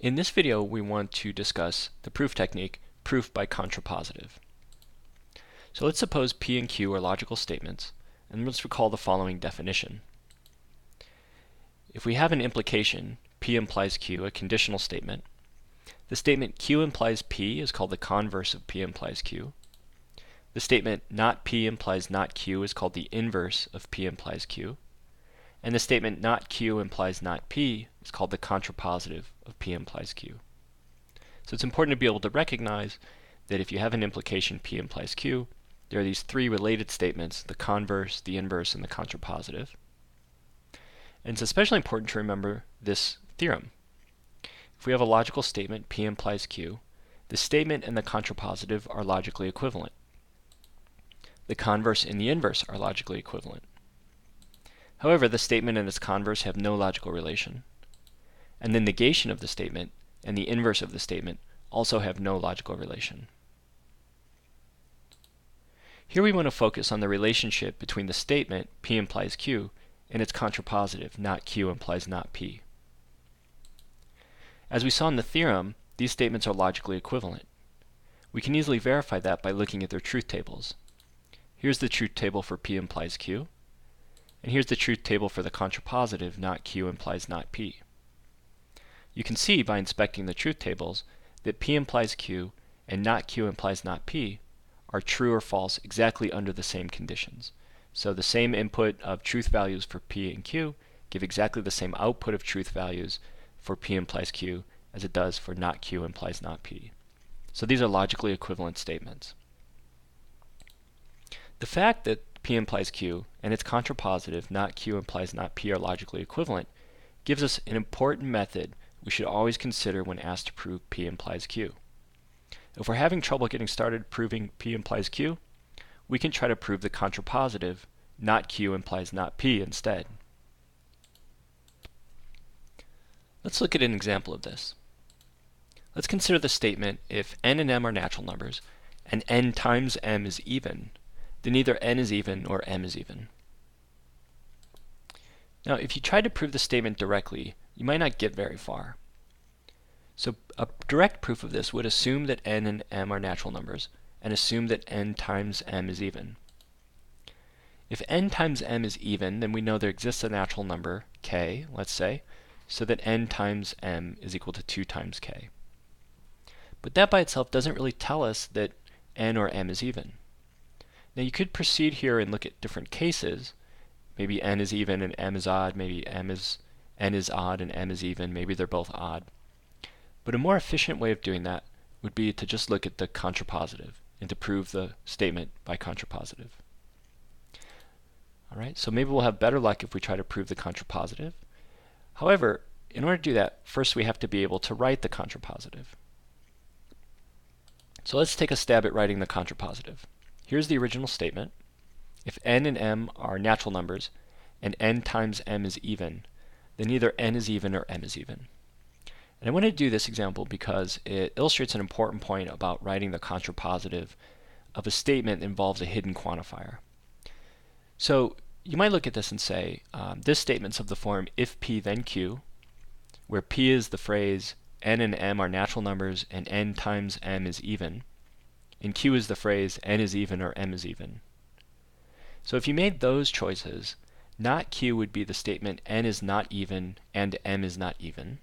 In this video, we want to discuss the proof technique, proof by contrapositive. So let's suppose P and Q are logical statements, and let's recall the following definition. If we have an implication, P implies Q, a conditional statement, the statement Q implies P is called the converse of P implies Q. The statement not P implies not Q is called the inverse of P implies Q. And the statement not Q implies not P is called the contrapositive of P implies Q. So it's important to be able to recognize that if you have an implication P implies Q, there are these three related statements, the converse, the inverse, and the contrapositive. And it's especially important to remember this theorem. If we have a logical statement, P implies Q, the statement and the contrapositive are logically equivalent. The converse and the inverse are logically equivalent. However, the statement and its converse have no logical relation. And the negation of the statement and the inverse of the statement also have no logical relation. Here we want to focus on the relationship between the statement P implies Q and its contrapositive, not Q implies not P. As we saw in the theorem, these statements are logically equivalent. We can easily verify that by looking at their truth tables. Here's the truth table for P implies Q, and here's the truth table for the contrapositive, not Q implies not P. You can see by inspecting the truth tables that P implies Q and not Q implies not P are true or false exactly under the same conditions. So the same input of truth values for P and Q give exactly the same output of truth values for P implies Q as it does for not Q implies not P. So these are logically equivalent statements. The fact that P implies Q and its contrapositive, not Q implies not P, are logically equivalent gives us an important method we should always consider when asked to prove P implies Q. If we're having trouble getting started proving P implies Q, we can try to prove the contrapositive, not Q implies not P, instead. Let's look at an example of this. Let's consider the statement, if n and m are natural numbers, and n times m is even, then either n is even or m is even. Now, if you try to prove the statement directly, you might not get very far. So a direct proof of this would assume that n and m are natural numbers, and assume that n times m is even. If n times m is even, then we know there exists a natural number, k, let's say, so that n times m is equal to 2 times k. But that by itself doesn't really tell us that n or m is even. Now you could proceed here and look at different cases. Maybe n is even and m is odd, maybe n is odd and m is even, maybe they're both odd. But a more efficient way of doing that would be to just look at the contrapositive and to prove the statement by contrapositive. Alright, so maybe we'll have better luck if we try to prove the contrapositive. However, in order to do that, first we have to be able to write the contrapositive. So let's take a stab at writing the contrapositive. Here's the original statement. If n and m are natural numbers and n times m is even, then either n is even or m is even. And I want to do this example because it illustrates an important point about writing the contrapositive of a statement that involves a hidden quantifier. So you might look at this and say, this statement's of the form if p then q, where p is the phrase n and m are natural numbers and n times m is even, and q is the phrase n is even or m is even. So if you made those choices, not q would be the statement n is not even and m is not even,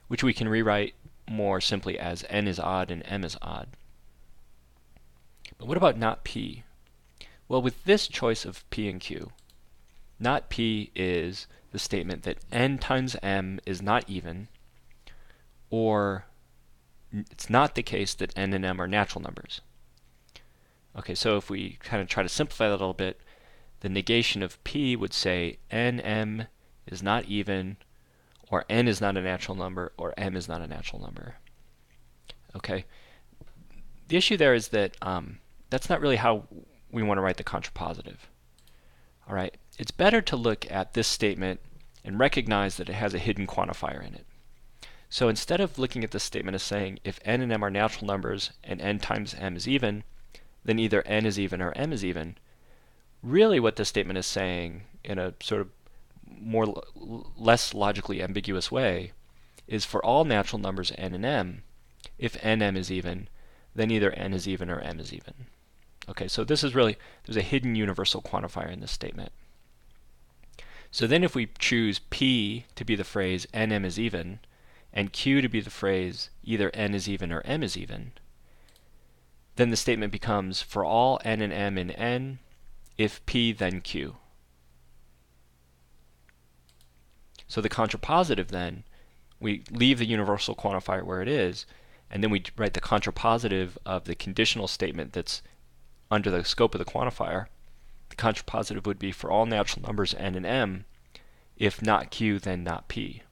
which we can rewrite more simply as n is odd and m is odd. But what about not p? Well, with this choice of p and q, not p is the statement that n times m is not even, or it's not the case that n and m are natural numbers. Okay, so if we kind of try to simplify that a little bit, the negation of p would say nm is not even, or n is not a natural number, or m is not a natural number. Okay, the issue there is that that's not really how we want to write the contrapositive. All right, it's better to look at this statement and recognize that it has a hidden quantifier in it. So instead of looking at this statement as saying if n and m are natural numbers and n times m is even, then either n is even or m is even, really what this statement is saying in a sort of less logically ambiguous way is for all natural numbers n and m, if nm is even, then either n is even or m is even. Okay, so this is really, there's a hidden universal quantifier in this statement. So then if we choose P to be the phrase nm is even, and Q to be the phrase either n is even or m is even, then the statement becomes for all n and m in n, if P then Q. So the contrapositive then, we leave the universal quantifier where it is, and then we write the contrapositive of the conditional statement that's under the scope of the quantifier. The contrapositive would be for all natural numbers n and m, if not Q, then not P.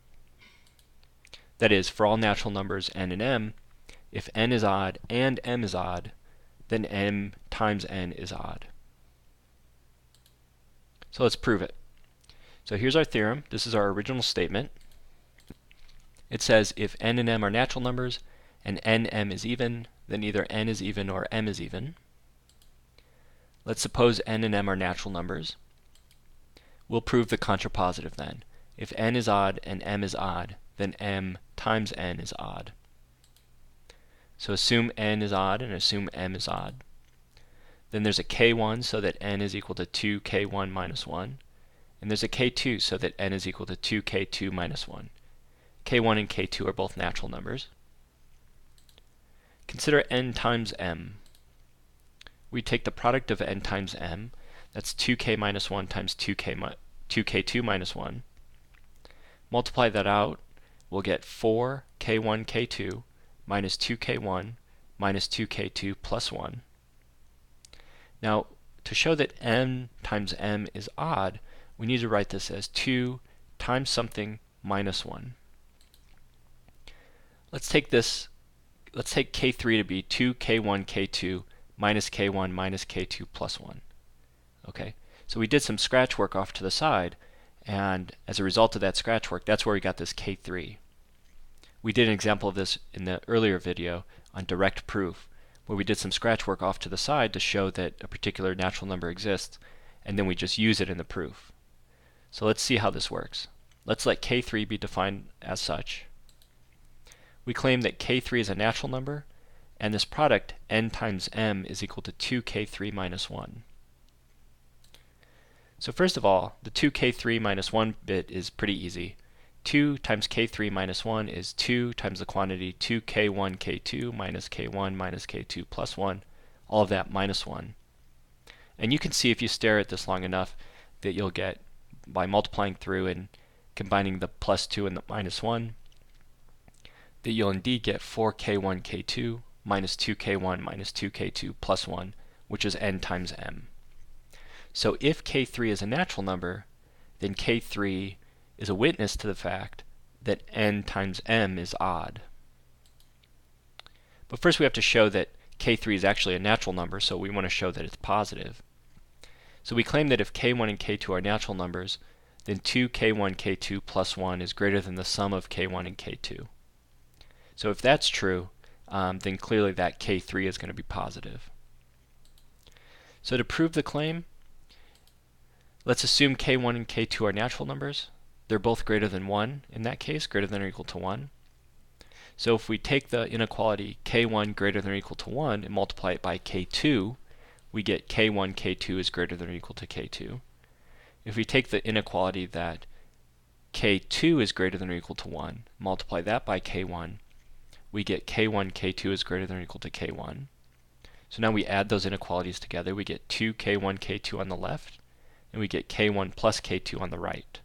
That is, for all natural numbers n and m, if n is odd and m is odd, then m times n is odd. So let's prove it. So here's our theorem. This is our original statement. It says if n and m are natural numbers and nm is even, then either n is even or m is even. Let's suppose n and m are natural numbers. We'll prove the contrapositive then. If n is odd and m is odd, then m times n is odd. So assume n is odd and assume m is odd. Then there's a k1 so that n is equal to 2k1 minus 1. And there's a k2 so that n is equal to 2k2 minus 1. k1 and k2 are both natural numbers. Consider n times m. We take the product of n times m, that's 2k minus 1 times 2k2 minus 1. Multiply that out, we'll get 4k1 k2 minus 2k1 minus 2k2 plus 1. Now, to show that n times m is odd, we need to write this as 2 times something minus 1. Let's take k3 to be 2k1 k2 minus k1 minus k2 plus 1. Okay, so we did some scratch work off to the side, and as a result of that scratch work, that's where we got this k3. We did an example of this in the earlier video on direct proof, where we did some scratch work off to the side to show that a particular natural number exists, and then we just use it in the proof. So let's see how this works. Let's let k3 be defined as such. We claim that k3 is a natural number, and this product, n times m, is equal to 2k3 minus 1. So first of all, the 2k3 minus 1 bit is pretty easy. 2 times k3 minus 1 is 2 times the quantity 2k1 k2 minus k1 minus k2 plus 1, all of that minus 1. And you can see if you stare at this long enough that you'll get, by multiplying through and combining the plus 2 and the minus 1, that you'll indeed get 4k1 k2 minus 2k1 minus 2k2 plus 1, which is n times m. So if k3 is a natural number, then k3 is a witness to the fact that n times m is odd. But first we have to show that k3 is actually a natural number, so we want to show that it's positive. So we claim that if k1 and k2 are natural numbers, then 2k1 k2 plus 1 is greater than the sum of k1 and k2. So if that's true, then clearly that k3 is going to be positive. So to prove the claim, let's assume k1 and k2 are natural numbers. They're both greater than 1 in that case, greater than or equal to 1. So if we take the inequality k1 greater than or equal to 1 and multiply it by k2, we get k1 k2 is greater than or equal to k2. If we take the inequality that k2 is greater than or equal to 1, multiply that by k1, we get k1 k2 is greater than or equal to k1. So now we add those inequalities together. We get 2k1 k2 on the left, and we get k1 plus k2 on the right.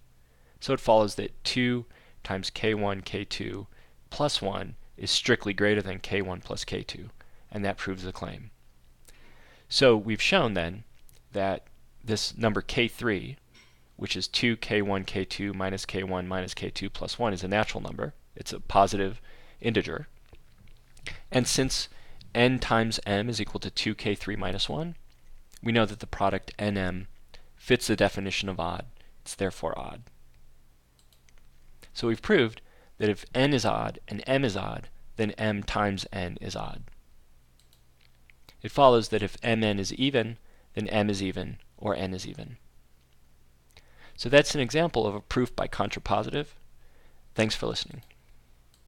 So it follows that 2 times k1 k2 plus 1 is strictly greater than k1 plus k2, and that proves the claim. So we've shown then that this number k3, which is 2k1 k2 minus k1 minus k2 plus 1, is a natural number. It's a positive integer. And since n times m is equal to 2k3 minus 1, we know that the product nm fits the definition of odd. It's therefore odd. So we've proved that if n is odd and m is odd, then m times n is odd. It follows that if mn is even, then m is even, or n is even. So that's an example of a proof by contrapositive. Thanks for listening.